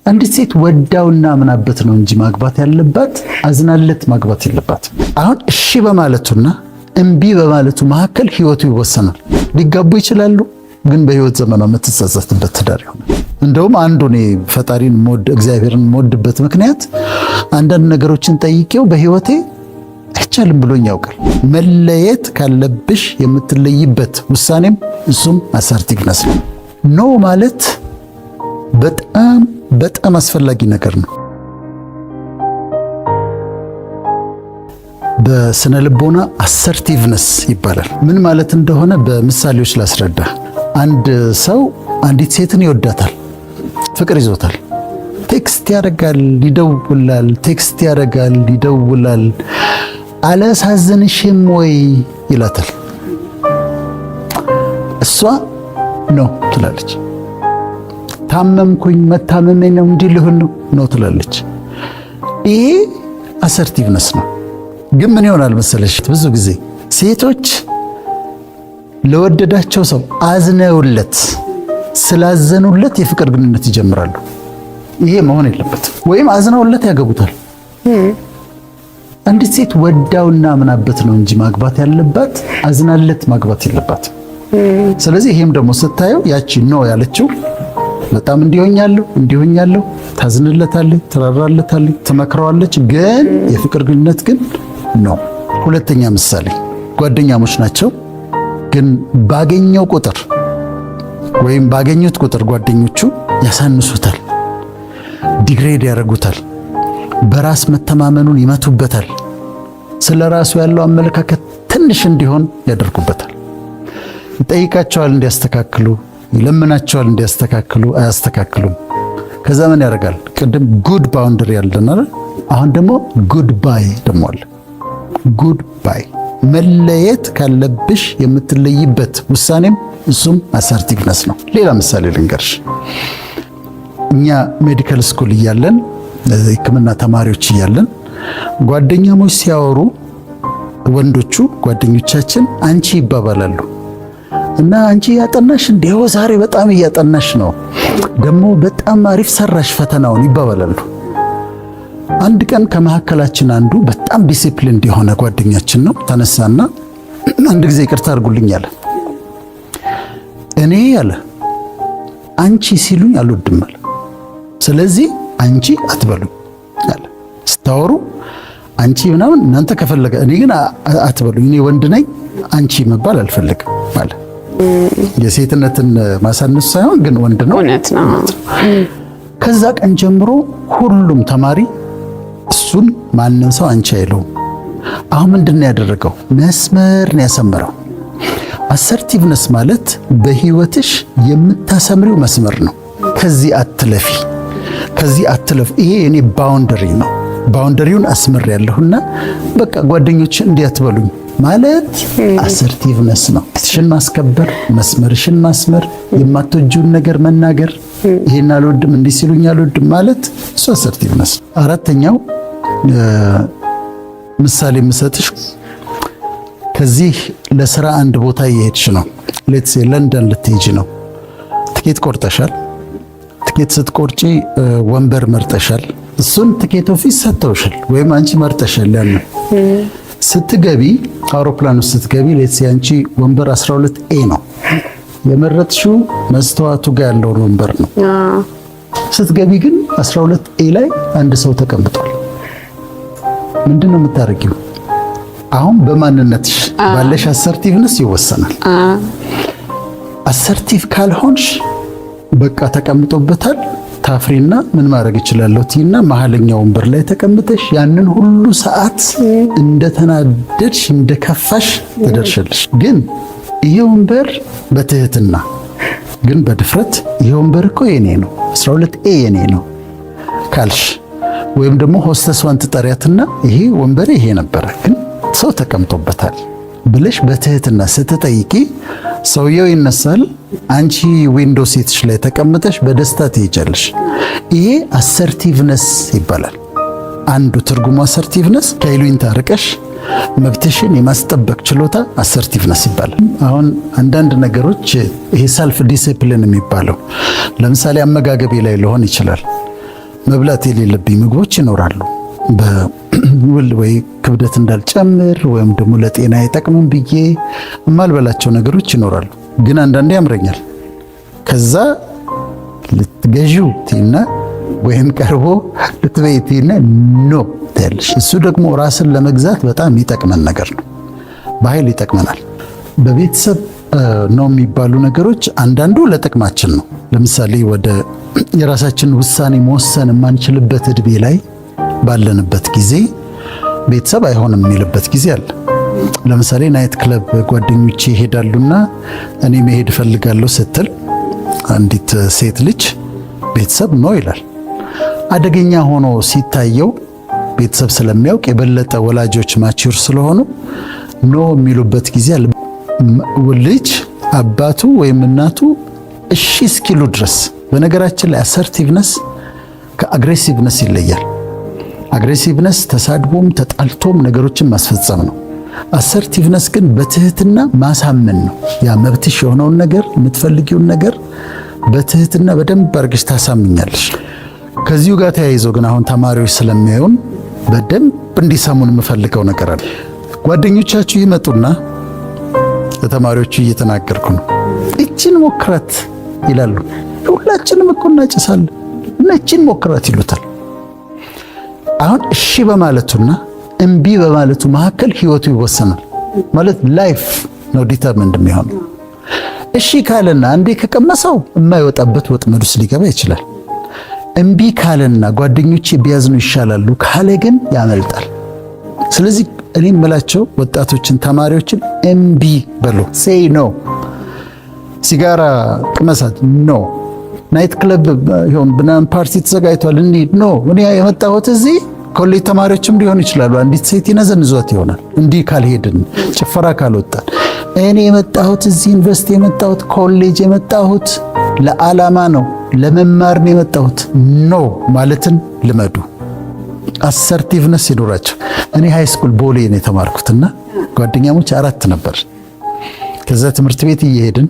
አንዲት ሴት ወዳውና ምናበት ነው እንጂ ማግባት ያለባት አዝናለት ማግባት የለባትም። አሁን እሺ በማለቱና እምቢ በማለቱ መካከል ህይወቱ ይወሰናል። ሊጋቡ ይችላሉ፣ ግን በህይወት ዘመኗ የምትጸጸትበት ትዳር ይሆናል። እንደውም አንዱ እኔ ፈጣሪን እግዚአብሔርን የምወድበት ምክንያት አንዳንድ ነገሮችን ጠይቄው በህይወቴ አይቻልም ብሎኝ ያውቃል። መለየት ካለብሽ የምትለይበት ውሳኔም እሱም አሰርቲቭነስ ነው። ኖ ማለት በጣም አስፈላጊ ነገር ነው። በስነ ልቦና አሰርቲቭነስ ይባላል። ምን ማለት እንደሆነ በምሳሌዎች ላስረዳ። አንድ ሰው አንዲት ሴትን ይወዳታል፣ ፍቅር ይዞታል። ቴክስት ያደርጋል፣ ይደውላል፣ ቴክስት ያደርጋል፣ ይደውላል። አላሳዝንሽም ወይ ይላታል። እሷ ነው ትላለች። ታመምኩኝ መታመሜ ነው እንጂ ልሁን ነው ትላለች። ይሄ አሰርቲቭነስ ነው። ግን ምን ይሆናል መሰለሽ፣ ብዙ ጊዜ ሴቶች ለወደዳቸው ሰው አዝነውለት ስላዘኑለት የፍቅር ግንኙነት ይጀምራሉ። ይሄ መሆን የለበትም። ወይም አዝነውለት ያገቡታል። አንዲት ሴት ወዳውና ምናበት ነው እንጂ ማግባት ያለባት አዝናለት ማግባት የለባትም። ስለዚህ ይሄም ደግሞ ስታየው ያቺ ነው ያለችው በጣም እንዲሆኛለሁ ታዝንለታለች፣ ትራራለታለች፣ ትመክረዋለች። ግን የፍቅር ግንኙነት ግን ነው። ሁለተኛ ምሳሌ ጓደኛሞች ናቸው። ግን ባገኘው ቁጥር ወይም ባገኙት ቁጥር ጓደኞቹ ያሳንሱታል፣ ዲግሬድ ያደርጉታል፣ በራስ መተማመኑን ይመቱበታል፣ ስለ ራሱ ያለው አመለካከት ትንሽ እንዲሆን ያደርጉበታል። ይጠይቃቸዋል እንዲያስተካክሉ፣ ይለምናቸዋል እንዲያስተካክሉ፣ አያስተካክሉም። ከዛ ምን ያደርጋል? ቅድም ጉድ ባውንደሪ ያለን አይደል? አሁን ደግሞ ጉድ ባይ ደግሞ አለ። ጉድ ባይ መለየት ካለብሽ የምትለይበት ውሳኔም እሱም አሰርቲቭነስ ነው። ሌላ ምሳሌ ልንገርሽ። እኛ ሜዲካል ስኩል እያለን ሕክምና ተማሪዎች እያለን ጓደኛሞች ሲያወሩ ወንዶቹ ጓደኞቻችን አንቺ ይባባላሉ እና አንቺ ያጠናሽ እንደው ዛሬ በጣም እያጠናሽ ነው፣ ደግሞ በጣም አሪፍ ሰራሽ ፈተናውን ይባባላሉ። አንድ ቀን ከመካከላችን አንዱ በጣም ዲሲፕሊን የሆነ ጓደኛችን ነው። ተነሳና አንድ ጊዜ ይቅርታ አድርጉልኝ አለ። እኔ አለ አንቺ ሲሉኝ አልወድም አለ። ስለዚህ አንቺ አትበሉኝ አለ። ስታወሩ አንቺ ምናምን እናንተ ከፈለገ እኔ ግን አትበሉኝ፣ እኔ ወንድ ነኝ፣ አንቺ መባል አልፈልግም አለ። የሴትነትን ማሳነስ ሳይሆን ግን ወንድ ነው። እውነት ነው። ከዛ ቀን ጀምሮ ሁሉም ተማሪ እሱን ማንም ሰው አንቺ አይለውም። አሁን ምንድነው ያደረገው? መስመር ነው ያሰመረው። አሰርቲቭነስ ማለት በህይወትሽ የምታሰምሪው መስመር ነው። ከዚህ አትለፊ፣ ከዚህ አትለፍ። ይሄ እኔ ባውንደሪ ነው። ባውንደሪውን አስመር ያለሁና በቃ ጓደኞች እንዲያትበሉኝ ማለት አሰርቲቭነስ ነው። ትሽን ማስከበር፣ መስመርሽን ማስመር፣ የማትወጂውን ነገር መናገር፣ ይሄን አልወድም እንዲህ ሲሉኝ አልወድም ማለት እሱ አሰርቲቭነስ ነው። አራተኛው ምሳሌ የምሰጥሽ ከዚህ ለስራ አንድ ቦታ እየሄድሽ ነው። ሌትስ ሴ ለንደን ልትሄጂ ነው። ትኬት ቆርጠሻል። ትኬት ስትቆርጪ ወንበር መርጠሻል። እሱን ትኬት ኦፊስ ሰጥተውሻል ወይም አንቺ መርጠሻል። ያን ስትገቢ አውሮፕላን ውስጥ ስትገቢ ሌትስ ሴ አንቺ ወንበር 12A ነው የመረጥሽው፣ መስተዋቱ ጋር ያለው ወንበር ነው። ስትገቢ ግን 12A ላይ አንድ ሰው ተቀምጧል። ምንድነው የምታረጊው? አሁን በማንነትሽ ባለሽ አሰርቲቭነስ ይወሰናል። አሰርቲቭ ካልሆንሽ በቃ ተቀምጦበታል ታፍሪና ምን ማድረግ ይችላል ቲና መሐለኛው ወንበር ላይ ተቀምጠሽ ያንን ሁሉ ሰዓት እንደተናደድሽ እንደከፋሽ ተደርሸልሽ። ግን ይሄ ወንበር በትህትና ግን በድፍረት ይሄ ወንበር እኮ የኔ ነው 12A የኔ ነው ካልሽ ወይም ደግሞ ሆስተስዋን ትጠሪያትና ይሄ ወንበር ይሄ ነበር ግን ሰው ተቀምጦበታል ብለሽ በትህትና ስትጠይቂ ሰውየው ይነሳል። አንቺ ዊንዶ ሲትሽ ላይ ተቀምጠሽ በደስታ ትሄጃለሽ። ይሄ አሰርቲቭነስ ይባላል። አንዱ ትርጉሙ አሰርቲቭነስ ከይሉኝታ ርቀሽ መብትሽን የማስጠበቅ ችሎታ አሰርቲቭነስ ይባላል። አሁን አንዳንድ ነገሮች ይሄ ሰልፍ ዲሲፕሊን የሚባለው ለምሳሌ አመጋገቤ ላይ ሊሆን ይችላል። መብላት የሌለብኝ ምግቦች ይኖራሉ። በውል ወይ ክብደት እንዳልጨምር ወይም ደግሞ ለጤና አይጠቅምም ብዬ የማልበላቸው ነገሮች ይኖራሉ። ግን አንዳንዴ ያምረኛል። ከዛ ልትገዢው ቲና ወይም ቀርቦ ልትበይ ቲና ኖ ትያለሽ። እሱ ደግሞ ራስን ለመግዛት በጣም ይጠቅመን ነገር ነው። በኃይል ይጠቅመናል። በቤተሰብ ነው የሚባሉ ነገሮች አንዳንዱ ለጥቅማችን ነው። ለምሳሌ ወደ የራሳችን ውሳኔ መወሰን የማንችልበት እድሜ ላይ ባለንበት ጊዜ ቤተሰብ አይሆንም የሚልበት ጊዜ አለ። ለምሳሌ ናይት ክለብ ጓደኞቼ ይሄዳሉና እኔ መሄድ እፈልጋለሁ ስትል አንዲት ሴት ልጅ ቤተሰብ ኖ ይላል። አደገኛ ሆኖ ሲታየው ቤተሰብ ስለሚያውቅ የበለጠ ወላጆች ማቹር ስለሆኑ ኖ የሚሉበት ጊዜ አለ። ልጅ አባቱ ወይም እናቱ እሺ እስኪሉ ድረስ። በነገራችን ላይ አሰርቲቭነስ ከአግሬሲቭነስ ይለያል። አግሬሲቭነስ ተሳድቦም ተጣልቶም ነገሮችን ማስፈጸም ነው። አሰርቲቭነስ ግን በትህትና ማሳመን ነው። ያ መብትሽ የሆነውን ነገር የምትፈልጊውን ነገር በትህትና በደንብ አድርገሽ ታሳምኛለሽ። ከዚሁ ጋር ተያይዞ ግን አሁን ተማሪዎች ስለሚያዩን በደንብ እንዲሰሙን የምፈልገው ነገር አለ። ጓደኞቻችሁ ይመጡና ለተማሪዎቹ እየተናገርኩ ነው፣ እቺን ሞክራት ይላሉ። ሁላችንም እኮ እናጨሳለን እና እቺን ሞክራት ይሉታል። አሁን እሺ በማለቱና እምቢ በማለቱ መካከል ህይወቱ ይወሰናል። ማለት ላይፍ ነው ዲተርሚንድ የሚሆነው። እሺ ካለና አንዴ ከቀመሰው የማይወጣበት ወጥመድ ውስጥ ሊገባ ይችላል። እምቢ ካለና ጓደኞቼ ቢያዝኑ ይሻላሉ ካለ ግን ያመልጣል። ስለዚህ እኔ የምላቸው ወጣቶችን ተማሪዎችን እምቢ በሉ። ሴይ ኖ። ሲጋራ ቅመሳት ኖ። ናይት ክለብ ይሁን ብናን ፓርቲ ተዘጋጅቷል እንሂድ ኖ። እኔ የመጣሁት እዚህ ኮሌጅ ተማሪዎችም ሊሆን ይችላሉ። አንዲት ሴት ይነዘንዟት ይሆናል እንዲህ ካልሄድን ጭፈራ ካልወጣን። እኔ የመጣሁት እዚህ ዩኒቨርሲቲ የመጣሁት ኮሌጅ የመጣሁት ለዓላማ ነው፣ ለመማር ነው የመጣሁት። ኖ ማለትን ልመዱ። አሰርቲቭነስ ይኖራቸው። እኔ ሃይ ስኩል ቦሌ ነው የተማርኩትና ጓደኛሞች 4 ነበር። ከዛ ትምህርት ቤት እየሄድን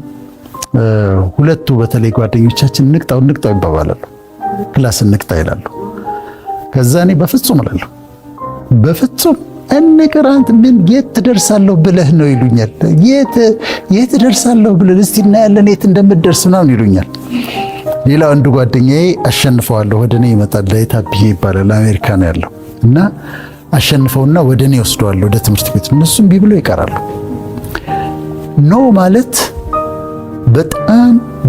ሁለቱ በተለይ ጓደኞቻችን ንቅጣው ይባባላሉ። ክላስ ንቅጣ ይላሉ። ከዛ እኔ በፍጹም እላለሁ፣ በፍጹም እንቅራንት ምን የት ትደርሳለሁ ብለህ ነው ይሉኛል። የት ትደርሳለሁ ብለህ እስቲ እናያለን የት እንደምትደርስ ምናምን ይሉኛል። ሌላ አንዱ ጓደኛዬ አሸንፈዋለሁ ወደ እኔ ይመጣል። ለይታብዬ ይባላል አሜሪካ ነው ያለው እና አሸንፈውና ወደ እኔ ወስደዋለሁ ወደ ትምህርት ቤት። እነሱም ቢብለው ይቀራሉ። ኖ ማለት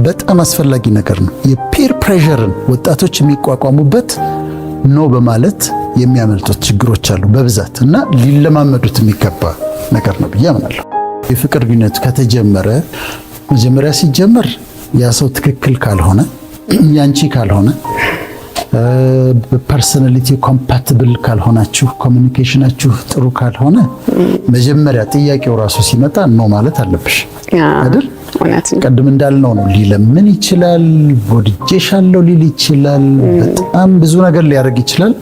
በጣም አስፈላጊ ነገር ነው። የፒር ፕሬሸርን ወጣቶች የሚቋቋሙበት ኖ በማለት የሚያመልጡት ችግሮች አሉ በብዛት እና ሊለማመዱት የሚገባ ነገር ነው ብዬ አምናለሁ። የፍቅር ግንኙነት ከተጀመረ መጀመሪያ ሲጀመር ያ ሰው ትክክል ካልሆነ ያንቺ ካልሆነ ፐርሰናሊቲ ኮምፓቲብል ካልሆናችሁ ኮሚኒኬሽናችሁ ጥሩ ካልሆነ መጀመሪያ ጥያቄው ራሱ ሲመጣ ኖ ማለት አለብሽ አይደል? ቀድም እንዳልነው ነው። ሊለምን ይችላል፣ ወድጄሻለሁ ሊል ይችላል፣ በጣም ብዙ ነገር ሊያደርግ ይችላል።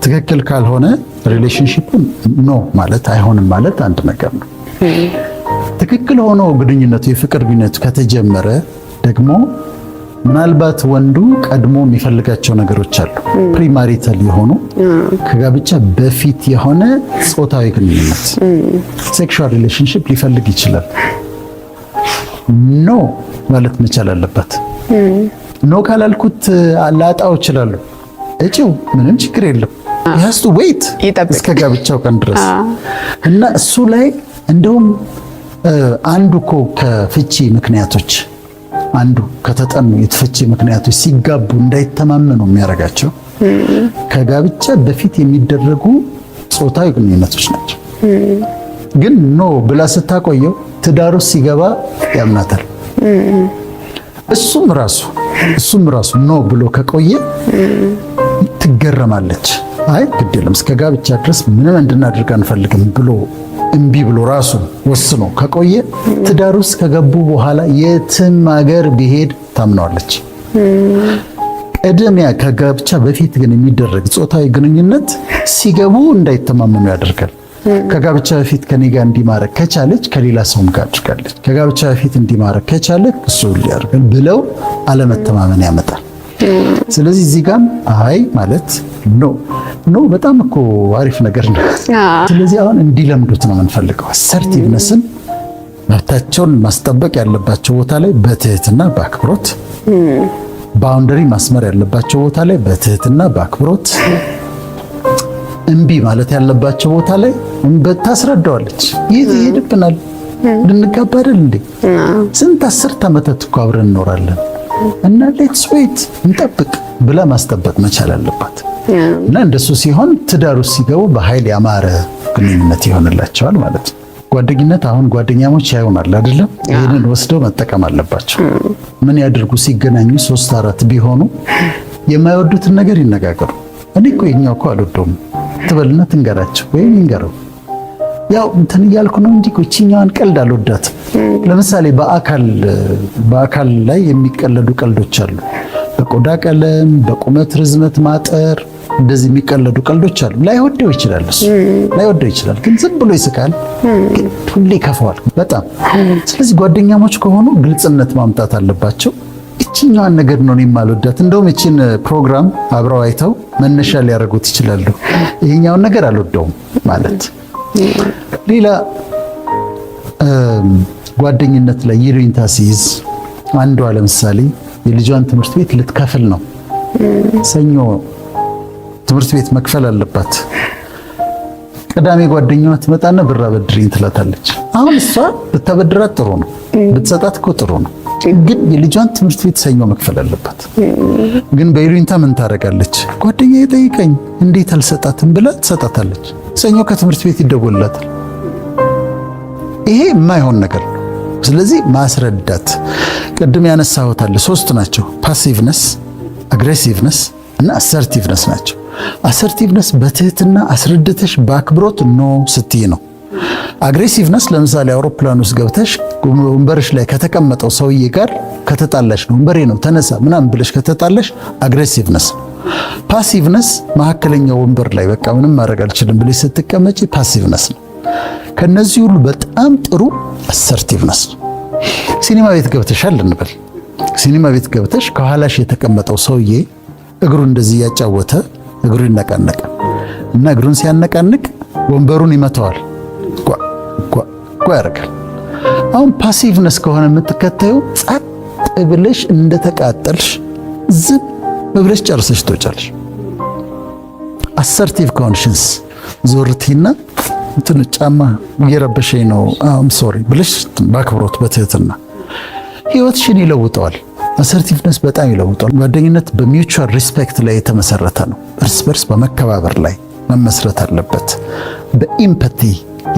ትክክል ካልሆነ ሪሌሽንሺፑን ኖ ማለት አይሆንም ማለት አንድ ነገር ነው። ትክክል ሆኖ ግንኙነቱ የፍቅር ግንኙነቱ ከተጀመረ ደግሞ ምናልባት ወንዱ ቀድሞ የሚፈልጋቸው ነገሮች አሉ። ፕሪማሪታል የሆኑ ከጋብቻ በፊት የሆነ ጾታዊ ግንኙነት ሴክሹዋል ሪሌሽንሺፕ ሊፈልግ ይችላል። ኖ ማለት መቻል አለበት። ኖ ካላልኩት ላጣው እችላለሁ። እጪው ምንም ችግር የለም። ያስቱ ዌይት እስከ ጋብቻው ቀን ድረስ እና እሱ ላይ እንደውም አንዱ እኮ ከፍቺ ምክንያቶች አንዱ ከተጠኑ የፍቺ ምክንያቶች ሲጋቡ እንዳይተማመኑ የሚያደርጋቸው ከጋብቻ በፊት የሚደረጉ ጾታዊ ግንኙነቶች ናቸው። ግን ኖ ብላ ስታቆየው ትዳሩ ሲገባ ያምናታል። እሱም ራሱ ኖ ብሎ ከቆየ ትገረማለች። አይ ግድ የለም እስከ ጋብቻ ድረስ ምንም እንድናደርግ አንፈልግም ብሎ እምቢ ብሎ ራሱ ወስኖ ከቆየ ትዳር ውስጥ ከገቡ በኋላ የትም ሀገር ቢሄድ ታምነዋለች። ቀደሚያ ከጋብቻ በፊት ግን የሚደረግ ጾታዊ ግንኙነት ሲገቡ እንዳይተማመኑ ያደርጋል። ከጋብቻ በፊት ከኔ ጋር እንዲማረክ ከቻለች ከሌላ ሰውም ጋር አድርጋለች፣ ከጋብቻ በፊት እንዲማረክ ከቻለ እሱ ሊያደርጋል ብለው አለመተማመን ያመጣል። ስለዚህ እዚህ ጋር አይ ማለት ኖ በጣም እኮ አሪፍ ነገር ነው። ስለዚህ አሁን እንዲለምዱት ነው የምንፈልገው። አሰርቲቭነስን መብታቸውን ማስጠበቅ ያለባቸው ቦታ ላይ በትህትና በአክብሮት፣ ባውንደሪ ማስመር ያለባቸው ቦታ ላይ በትህትና በአክብሮት፣ እምቢ ማለት ያለባቸው ቦታ ላይ ታስረዳዋለች። ይህ ይሄድብናል ልንጋባ አይደል እንዴ? ስንት 10 ዓመታት እኮ አብረን እንኖራለን እና ሌትስ ዌት እንጠብቅ ብላ ማስጠበቅ መቻል አለባት። እና እንደሱ ሲሆን ትዳር ውስጥ ሲገቡ በኃይል ያማረ ግንኙነት ይሆንላቸዋል ማለት ነው። ጓደኝነት አሁን ጓደኛሞች ያዩናል አይደለም? ይሄንን ወስደው መጠቀም አለባቸው። ምን ያድርጉ? ሲገናኙ 3 4 ቢሆኑ የማይወዱትን ነገር ይነጋገሩ። እኔ እኮ የኛው እኮ አልወደውም ትበልና ትንገራቸው ወይም ይንገረው። ያው እንትን እያልኩ ነው እንጂ እቺኛዋን ቀልድ አልወዳትም። ለምሳሌ በአካል ላይ የሚቀለዱ ቀልዶች አሉ። በቆዳ ቀለም፣ በቁመት ርዝመት ማጠር እንደዚህ የሚቀለዱ ቀልዶች አሉ። ላይወደው ይችላል፣ እሱ ላይወደው ይችላል፣ ግን ዝም ብሎ ይስቃል። ግን ሁሌ ይከፋዋል በጣም። ስለዚህ ጓደኛሞች ከሆኑ ግልጽነት ማምጣት አለባቸው። እቺኛዋን ነገር ነው የማልወዳት፣ እንደውም እቺን ፕሮግራም አብረው አይተው መነሻ ሊያደርጉት ይችላሉ። ይሄኛውን ነገር አልወደውም ማለት። ሌላ ጓደኝነት ላይ ይሉኝታ ሲይዝ አንዷ ለምሳሌ የልጇን ትምህርት ቤት ልትከፍል ነው። ሰኞ ትምህርት ቤት መክፈል አለባት። ቅዳሜ ጓደኛዋ ትመጣና ብር አበድሪኝ ትላታለች። አሁን እሷ ብታበድራት ጥሩ ነው፣ ብትሰጣት እኮ ጥሩ ነው። ግን የልጇን ትምህርት ቤት ሰኞ መክፈል አለባት። ግን በይሉኝታ ምን ታደርጋለች? ጓደኛዬ ጠይቀኝ እንዴት አልሰጣትም ብላ ትሰጣታለች። ሰኞ ከትምህርት ቤት ይደወልላታል። ይሄ የማይሆን ነገር ነው። ስለዚህ ማስረዳት። ቅድም ያነሳሁት አለ 3 ናቸው። ፓሲቭነስ፣ አግሬሲቭነስ እና አሰርቲቭነስ ናቸው። አሰርቲቭነስ በትህትና አስረድተሽ በአክብሮት ኖ ስትይ ነው። አግሬሲቭነስ ለምሳሌ አውሮፕላን ውስጥ ገብተሽ ወንበርሽ ላይ ከተቀመጠው ሰውዬ ጋር ከተጣላሽ ነው፣ ወንበሬ ነው ተነሳ ምናምን ብለሽ ከተጣላሽ አግሬሲቭነስ። ፓሲቭነስ መካከለኛው ወንበር ላይ በቃ ምንም ማድረግ አልችልም ብለሽ ስትቀመጪ ፓሲቭነስ ነው። ከነዚህ ሁሉ በጣም ጥሩ አሰርቲቭነስ ነው። ሲኒማ ቤት ገብተሻል እንበል። ሲኒማ ቤት ገብተሽ ከኋላሽ የተቀመጠው ሰውዬ እግሩ እንደዚህ ያጫወተ እግሩ ይነቃነቃል እና እግሩን ሲያነቃንቅ ወንበሩን ይመታዋል፣ ጓ ያደርጋል። አሁን ፓሲቭነስ ከሆነ የምትከታዩ ጸጥ ብለሽ እንደተቃጠልሽ ዝም ብለሽ ጨርሰሽ ትወጫለሽ። አሰርቲቭ ኮንሽንስ ዞርቲና እንትን ጫማ እየረበሸኝ ነው ሶሪ ብለሽ በአክብሮት በትህትና ህይወትሽን ይለውጠዋል። አሰርቲቭነስ በጣም ይለውጠዋል። ጓደኝነት በሚውቹዋል ሪስፔክት ላይ የተመሰረተ ነው። እርስ በርስ በመከባበር ላይ መመስረት አለበት። በኢምፓቲ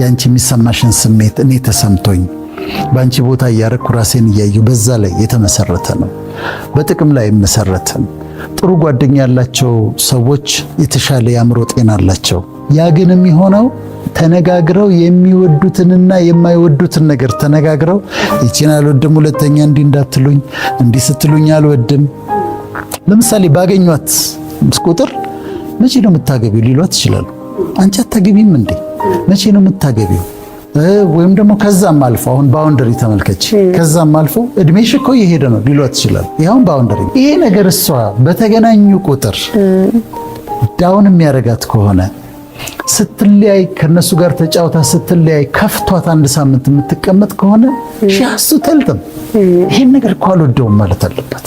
ያንቺ የሚሰማሽን ስሜት እኔ ተሰምቶኝ በአንቺ ቦታ እያረኩ ራሴን እያየሁ በዛ ላይ የተመሰረተ ነው። በጥቅም ላይ መሰረተን። ጥሩ ጓደኛ ያላቸው ሰዎች የተሻለ የአእምሮ ጤና አላቸው። ያ ግን የሚሆነው ተነጋግረው የሚወዱትንና የማይወዱትን ነገር ተነጋግረው ይቺን አልወድም፣ ሁለተኛ እንዲህ እንዳትሉኝ፣ እንዲህ ስትሉኝ አልወድም። ለምሳሌ ባገኟት ቁጥር መቼ ነው የምታገቢው ሊሏት ይችላሉ። አንቺ አታገቢም እንዴ? መቼ ነው የምታገቢው? ወይም ደግሞ ከዛም አልፎ አሁን ባውንደሪ ተመልከች፣ ከዛም አልፎ እድሜሽ እኮ የሄደ ነው ሊሏት ይችላሉ። ይሄውን ባውንደሪ። ይሄ ነገር እሷ በተገናኙ ቁጥር ዳውን የሚያረጋት ከሆነ ስትለያይ ከነሱ ጋር ተጫውታ ስትለያይ ከፍቷት 1 ሳምንት የምትቀመጥ ከሆነ ሻሱ ተልተም ይሄን ነገር እኮ አልወደውም ማለት አለበት።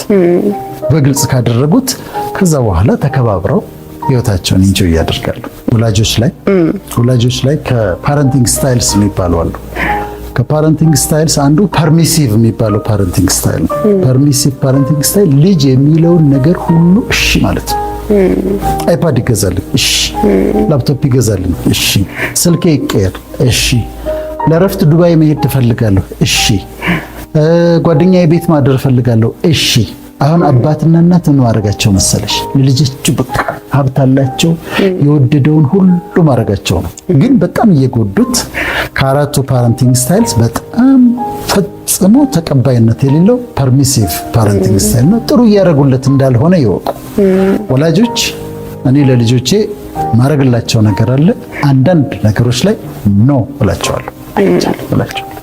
በግልጽ ካደረጉት ከዛ በኋላ ተከባብረው ህይወታቸውን ኢንጆይ ያደርጋሉ። ወላጆች ላይ ከፓረንቲንግ ስታይልስ የሚባሉ አሉ። ከፓረንቲንግ ስታይልስ አንዱ ፐርሚሲቭ የሚባለው ፓረንቲንግ ስታይል ነው። ፐርሚሲቭ ፓረንቲንግ ስታይል ልጅ የሚለውን ነገር ሁሉ እሺ ማለት ነው። አይፓድ ይገዛልኝ፣ እሺ። ላፕቶፕ ይገዛልኝ፣ እሺ። ስልኬ ይቀየር፣ እሺ። ለረፍት ዱባይ መሄድ ትፈልጋለሁ፣ እሺ። ጓደኛዬ ቤት ማደር ፈልጋለሁ፣ እሺ። አሁን አባትና እናት ምን ማድረጋቸው መሰለሽ? ለልጆቹ በቃ ሀብት አላቸው፣ የወደደውን ሁሉ ማድረጋቸው ነው። ግን በጣም እየጎዱት ከአራቱ ፓረንቲንግ ስታይልስ በጣም ፈጽሞ ተቀባይነት የሌለው ፐርሚሲቭ ፓረንቲንግ ስታይል ነው። ጥሩ እያደረጉለት እንዳልሆነ ይወቁ ወላጆች። እኔ ለልጆቼ ማድረግላቸው ነገር አለ። አንዳንድ ነገሮች ላይ ኖ እላቸዋለሁ፣ አይቻልም እላቸዋለሁ።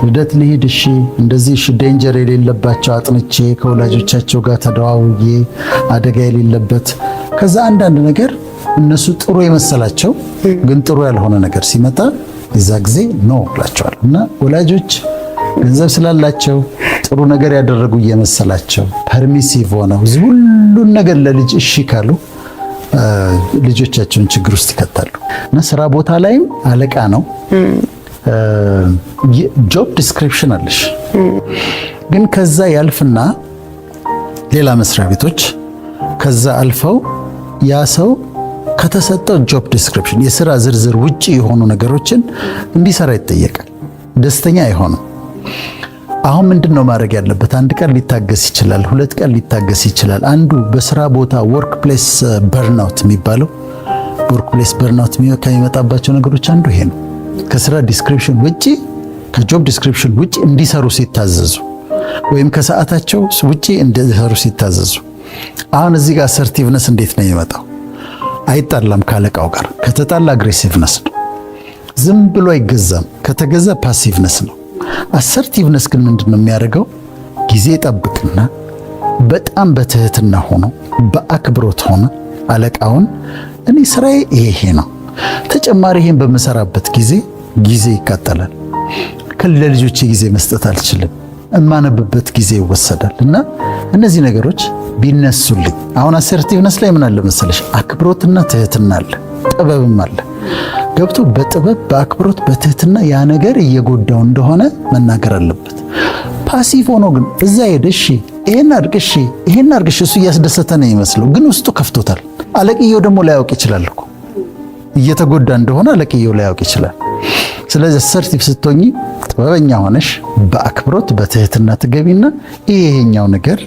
ልደት ልሂድ፣ እሺ እንደዚህ፣ እሺ ዴንጀር የሌለባቸው አጥንቼ ከወላጆቻቸው ጋር ተደዋውዬ አደጋ የሌለበት። ከዛ አንዳንድ ነገር እነሱ ጥሩ የመሰላቸው ግን ጥሩ ያልሆነ ነገር ሲመጣ የዛ ጊዜ ኖ እላቸዋለሁ። እና ወላጆች ገንዘብ ስላላቸው ጥሩ ነገር ያደረጉ እየመሰላቸው ፐርሚሲቭ ሆነው ሁሉን ነገር ለልጅ እሺ ካሉ ልጆቻቸውን ችግር ውስጥ ይከታሉ። እና ስራ ቦታ ላይም አለቃ ነው፣ ጆብ ዲስክሪፕሽን አለሽ። ግን ከዛ ያልፍና ሌላ መስሪያ ቤቶች ከዛ አልፈው ያ ሰው ከተሰጠው ጆብ ዲስክሪፕሽን የስራ ዝርዝር ውጪ የሆኑ ነገሮችን እንዲሰራ ይጠየቃል። ደስተኛ አይሆንም። አሁን ምንድነው ማድረግ ያለበት? አንድ ቀን ሊታገስ ይችላል፣ 2 ቀን ሊታገስ ይችላል። አንዱ በስራ ቦታ ወርክ ፕሌስ በርናውት የሚባለው ወርክ ፕሌስ በርናውት ከሚመጣባቸው ነገሮች አንዱ ይሄ ነው። ከስራ ዲስክሪፕሽን ውጪ ከጆብ ዲስክሪፕሽን ውጪ እንዲሰሩ ሲታዘዙ ወይም ከሰዓታቸው ውጪ እንዲሰሩ ሲታዘዙ። አሁን እዚህ ጋር አሰርቲቭነስ እንዴት ነው የሚመጣው? አይጣላም ካለቃው ጋር። ከተጣላ አግሬሲቭነስ ነው። ዝም ብሎ አይገዛም። ከተገዛ ፓሲቭነስ ነው። አሰርቲቭነስ ግን ምንድነው የሚያደርገው? ጊዜ ጠብቅና በጣም በትህትና ሆኖ በአክብሮት ሆኖ አለቃውን እኔ ስራዬ ይሄ ነው፣ ተጨማሪ ይሄን በመሰራበት ጊዜ ይቃጠላል፣ ለልጆቼ ጊዜ መስጠት አልችልም፣ እማነብበት ጊዜ ይወሰዳል። እና እነዚህ ነገሮች ቢነሱልኝ። አሁን አሰርቲቭነስ ላይ ምን አለ መሰለሽ? አክብሮትና ትህትና አለ፣ ጥበብም አለ። ገብቶ በጥበብ በአክብሮት በትህትና ያ ነገር እየጎዳው እንደሆነ መናገር አለበት። ፓሲቭ ሆኖ ግን እዛ ሄደሽ ይሄን አድርግሽ ይሄን አድርግሽ እሱ እያስደሰተ ነው ይመስለው፣ ግን ውስጡ ከፍቶታል። አለቅየው ደግሞ ላያውቅ ይችላል እኮ እየተጎዳ እንደሆነ አለቅየው ላያውቅ ይችላል። ስለዚህ አሰርቲቭ ስትሆኚ ጥበበኛ ሆነሽ በአክብሮት በትህትና ትገቢና ይሄኛው ነገር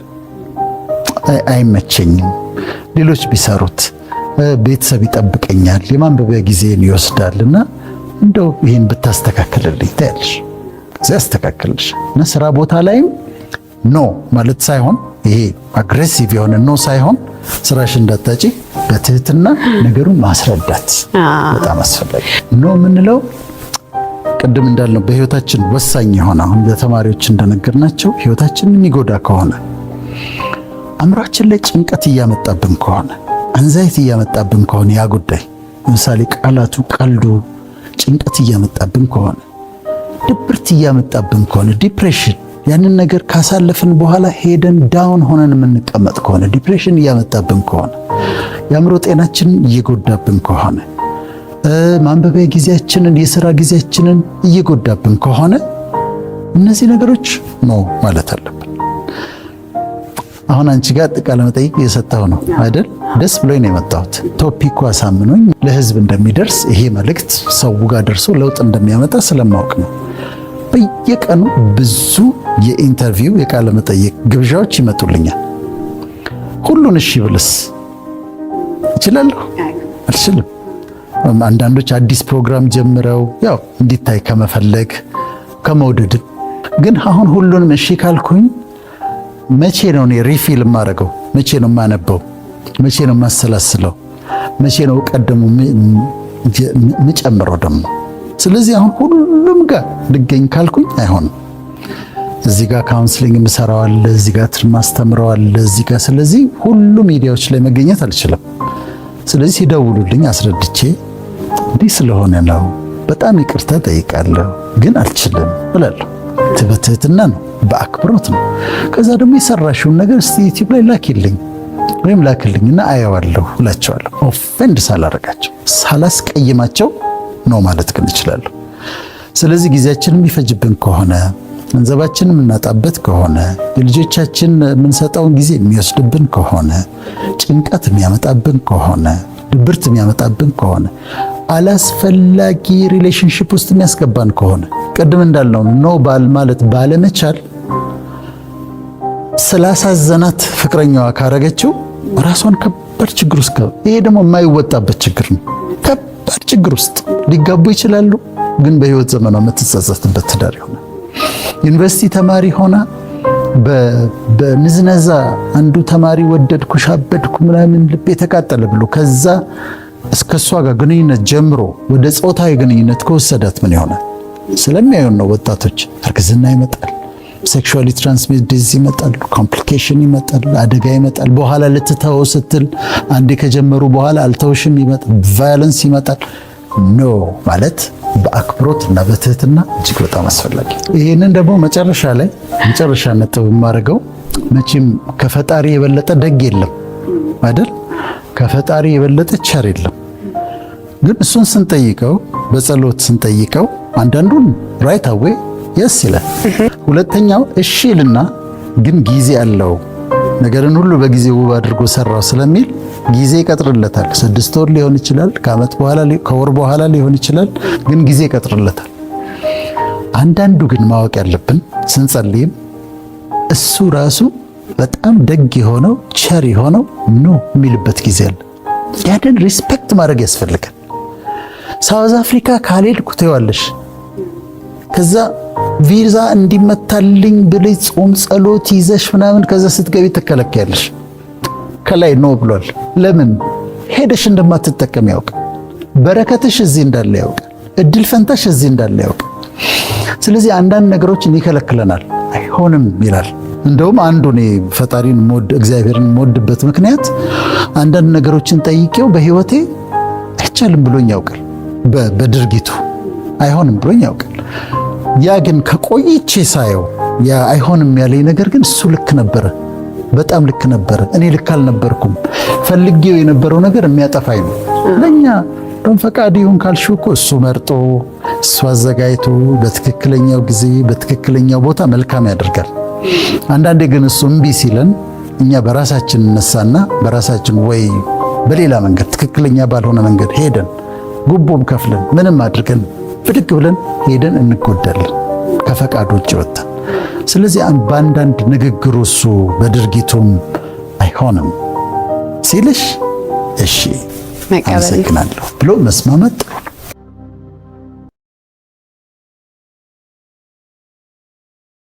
አይመቸኝም፣ ሌሎች ቢሰሩት ቤተሰብ ይጠብቀኛል፣ የማንበቢያ ጊዜን ይወስዳልና እንደው ይሄን ብታስተካክልልኝ ታያለሽ። እዚያ ያስተካክልሽ። እና ስራ ቦታ ላይም ኖ ማለት ሳይሆን ይሄ አግሬሲቭ የሆነ ኖ ሳይሆን ስራሽ እንዳታጪ በትህትና ነገሩን ማስረዳት በጣም አስፈላጊ። ኖ የምንለው ቅድም እንዳልነው በህይወታችን ወሳኝ የሆነ አሁን ለተማሪዎች እንደነገርናቸው ህይወታችንን የሚጎዳ ከሆነ አእምሯችን ላይ ጭንቀት እያመጣብን ከሆነ አንዛይቲ እያመጣብን ከሆነ ያ ጉዳይ ለምሳሌ ቃላቱ፣ ቀልዱ ጭንቀት እያመጣብን ከሆነ ድብርት እያመጣብን ከሆነ ዲፕሬሽን፣ ያንን ነገር ካሳለፍን በኋላ ሄደን ዳውን ሆነን የምንቀመጥ ከሆነ ዲፕሬሽን እያመጣብን ከሆነ የአእምሮ ጤናችንን እየጎዳብን ከሆነ ማንበቢያ ጊዜያችንን የሥራ ጊዜያችንን እየጎዳብን ከሆነ እነዚህ ነገሮች ነው ማለት አለብን። አሁን አንቺ ጋር ቃለ መጠይቅ እየሰጠሁ ነው አይደል? ደስ ብሎኝ ነው የመጣሁት። ቶፒኩ አሳምኖኝ ለህዝብ እንደሚደርስ ይሄ መልእክት ሰው ጋር ደርሶ ለውጥ እንደሚያመጣ ስለማወቅ ነው። በየቀኑ ብዙ የኢንተርቪው የቃለ መጠይቅ ግብዣዎች ይመጡልኛል። ሁሉን እሺ ብልስ እችላለሁ? አልችልም። አንዳንዶች አዲስ ፕሮግራም ጀምረው ያው እንዲታይ ከመፈለግ ከመውደድ፣ ግን አሁን ሁሉንም እሺ ካልኩኝ መቼ ነው እኔ ሪፊል የማደርገው? መቼ ነው የማነበው? መቼ ነው የማሰላስለው? መቼ ነው ቀደሙ ምጨምረው ደግሞ? ስለዚህ አሁን ሁሉም ጋር ልገኝ ካልኩኝ አይሆንም። እዚህ ጋር ካውንስሊንግ የምሰራው አለ፣ እዚህ ጋር ትምህርት ማስተምረው አለ፣ እዚህ ጋር። ስለዚህ ሁሉ ሚዲያዎች ላይ መገኘት አልችልም። ስለዚህ ሲደውሉልኝ አስረድቼ እንዲህ ስለሆነ ነው በጣም ይቅርታ ጠይቃለሁ ግን አልችልም እላለሁ። በትህትና ነው፣ በአክብሮት ነው። ከዛ ደግሞ የሰራሽውን ነገር እስቲ ዩቲዩብ ላይ ላኪልኝ ወይም ላክልኝና አየዋለሁ እላቸዋለሁ። ኦፌንድ ሳላረጋቸው ሳላስቀይማቸው ነው ማለት ግን እችላለሁ። ስለዚህ ጊዜያችንን የሚፈጅብን ከሆነ ገንዘባችንን የምናጣበት ከሆነ የልጆቻችን የምንሰጠውን ጊዜ የሚወስድብን ከሆነ ጭንቀት የሚያመጣብን ከሆነ ድብርት የሚያመጣብን ከሆነ አላስፈላጊ ሪሌሽንሺፕ ውስጥ የሚያስገባን ከሆነ ቅድም እንዳልነው ነው ባል ማለት ባለመቻል ስላሳዘናት ፍቅረኛዋ ካረገችው ራሷን ከባድ ችግር ውስጥ ይሄ ደግሞ የማይወጣበት ችግር ነው። ከባድ ችግር ውስጥ ሊጋቡ ይችላሉ፣ ግን በህይወት ዘመኗ የምትጸጸትበት ትዳር ይሆናል። ዩኒቨርሲቲ ተማሪ ሆና በንዝነዛ አንዱ ተማሪ ወደድኩሽ አበድኩ ምናምን ልቤ ተቃጠለ ብሎ ከዛ እስከ እሷ ጋር ግንኙነት ጀምሮ ወደ ጾታዊ ግንኙነት ከወሰዳት ምን ይሆናል? ስለሚያዩን ነው። ወጣቶች እርግዝና ይመጣል፣ ሴክሹዋሊ ትራንስሚትድ ዲዚዝ ይመጣል፣ ኮምፕሊኬሽን ይመጣል፣ አደጋ ይመጣል። በኋላ ልትተው ስትል አንዴ ከጀመሩ በኋላ አልተውሽም ይመጣል፣ ቫዮለንስ ይመጣል። ኖ ማለት በአክብሮት እና በትህትና እጅግ በጣም አስፈላጊ። ይህንን ደግሞ መጨረሻ ነጥብ የማደርገው መቼም ከፈጣሪ የበለጠ ደግ የለም አይደል? ከፈጣሪ የበለጠ ቸር የለም። ግን እሱን ስንጠይቀው በጸሎት ስንጠይቀው አንዳንዱን ራይት አዌ የስ ይላል። ሁለተኛው እሺ ይልና ግን ጊዜ አለው ነገርን ሁሉ በጊዜ ውብ አድርጎ ሰራው ስለሚል ጊዜ ይቀጥርለታል። 6 ወር ሊሆን ይችላል፣ ከዓመት በኋላ ከወር በኋላ ሊሆን ይችላል፣ ግን ጊዜ ይቀጥርለታል። አንዳንዱ ግን ማወቅ ያለብን ስንጸልይም እሱ ራሱ በጣም ደግ የሆነው ቸር የሆነው ኖ የሚልበት ጊዜ አለ። ያንን ሪስፔክት ማድረግ ያስፈልጋል። ሳውዝ አፍሪካ ካልሄድኩ ትይዋለሽ፣ ከዛ ቪዛ እንዲመታልኝ ብለሽ ጾም ጸሎት ይዘሽ ምናምን ከዛ ስትገቢ ትከለከያለሽ። ከላይ ኖ ብሏል። ለምን? ሄደሽ እንደማትጠቀም ያውቃል። በረከትሽ እዚህ እንዳለ ያውቃል። እድል ፈንታሽ እዚህ እንዳለ ያውቃል። ስለዚህ አንዳንድ ነገሮችን ይከለክለናል። አይሆንም ይላል። እንደውም አንዱ እኔ ፈጣሪን እግዚአብሔርን የምወድበት ምክንያት አንዳንድ ነገሮችን ጠይቄው በህይወቴ አይቻልም ብሎኝ ያውቃል። በድርጊቱ አይሆንም ብሎኝ ያውቃል። ያ ግን ከቆይቼ ሳየው ያ አይሆንም ያለኝ ነገር ግን እሱ ልክ ነበረ፣ በጣም ልክ ነበረ። እኔ ልክ አልነበርኩም። ፈልጌው የነበረው ነገር የሚያጠፋኝ ነው። ለኛ በፈቃድ ይሁን ካልሽው እኮ እሱ መርጦ እሱ አዘጋጅቶ በትክክለኛው ጊዜ በትክክለኛው ቦታ መልካም ያደርጋል። አንዳንዴ ግን እሱ እምቢ ሲለን እኛ በራሳችን እነሳና በራሳችን ወይ በሌላ መንገድ ትክክለኛ ባልሆነ መንገድ ሄደን ጉቦም ከፍለን ምንም አድርገን ብድግ ብለን ሄደን እንጎዳለን ከፈቃድ ውጭ ወጣን። ስለዚህ በአንዳንድ ንግግሩ እሱ በድርጊቱም አይሆንም ሲልሽ እሺ አመሰግናለሁ ብሎ መስማማት